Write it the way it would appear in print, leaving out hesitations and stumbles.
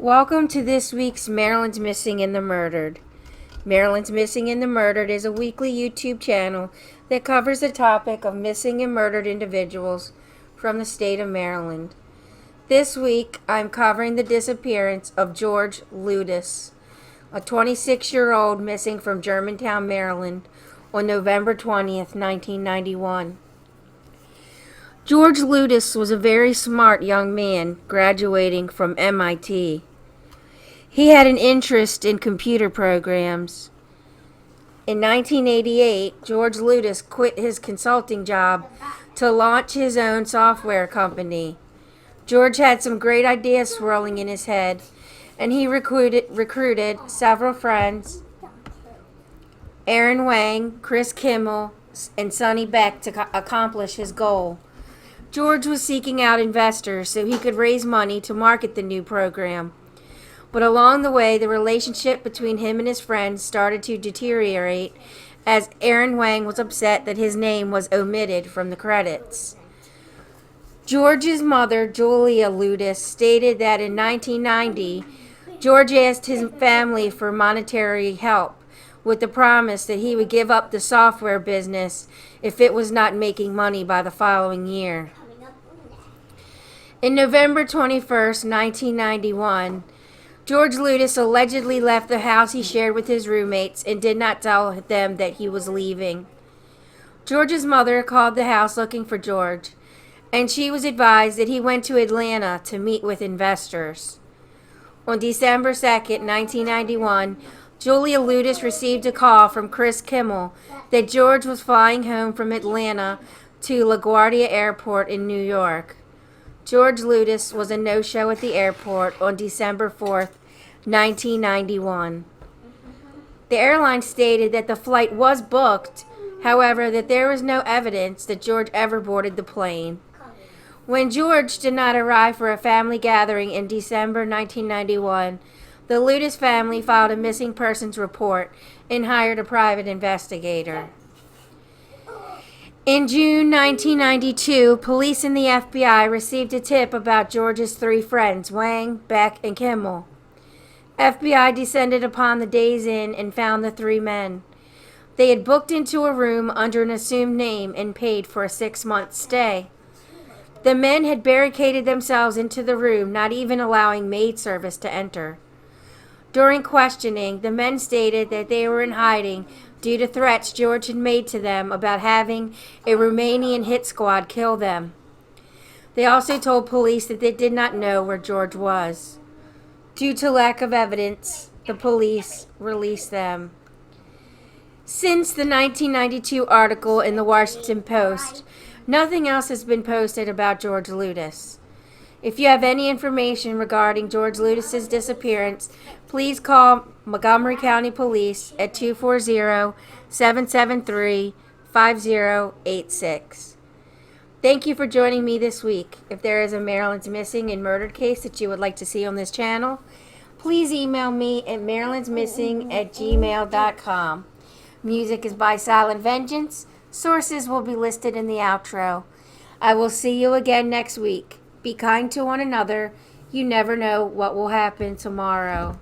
Welcome to this week's Maryland's Missing and the Murdered. Maryland's Missing and the Murdered is a weekly YouTube channel that covers the topic of missing and murdered individuals from the state of Maryland. This week, I'm covering the disappearance of George Lutas, a 26-year-old missing from Germantown, Maryland, on November 20th, 1991. George Lutas was a very smart young man graduating from MIT. He had an interest in computer programs. In 1988, George Lutas quit his consulting job to launch his own software company. George had some great ideas swirling in his head, and he recruited several friends, Aaron Wang, Chris Kimmel, and Sonny Beck, to accomplish his goal. George was seeking out investors so he could raise money to market the new program. But along the way, the relationship between him and his friends started to deteriorate as Aaron Wang was upset that his name was omitted from the credits. George's mother, Julia Lutas, stated that in 1990, George asked his family for monetary help with the promise that he would give up the software business if it was not making money by the following year. In November 21st, 1991, George Lutas allegedly left the house he shared with his roommates and did not tell them that he was leaving. George's mother called the house looking for George, and she was advised that he went to Atlanta to meet with investors. On December 2nd, 1991, Julia Lutas received a call from Chris Kimmel that George was flying home from Atlanta to LaGuardia Airport in New York. George Lutas was a no-show at the airport on December 4th, 1991. The airline stated that the flight was booked, however, that there was no evidence that George ever boarded the plane. When George did not arrive for a family gathering in December 1991, the Lutas family filed a missing persons report and hired a private investigator. In June 1992, police and the FBI received a tip about George's three friends, Wang, Beck, and Kimmel. FBI descended upon the Days Inn and found the three men. They had booked into a room under an assumed name and paid for a 6-month stay. The men had barricaded themselves into the room, not even allowing maid service to enter. During questioning, the men stated that they were in hiding due to threats George had made to them about having a Romanian hit squad kill them. They also told police that they did not know where George was. Due to lack of evidence, the police released them. Since the 1992 article in the Washington Post, nothing else has been posted about George Lutas. If you have any information regarding George Lutas' disappearance, please call Montgomery County Police at 240-773-5086. Thank you for joining me this week. If there is a Maryland's Missing and Murdered case that you would like to see on this channel, please email me at marylandsmissing@gmail.com. Music is by Silent Vengeance. Sources will be listed in the outro. I will see you again next week. Be kind to one another. You never know what will happen tomorrow.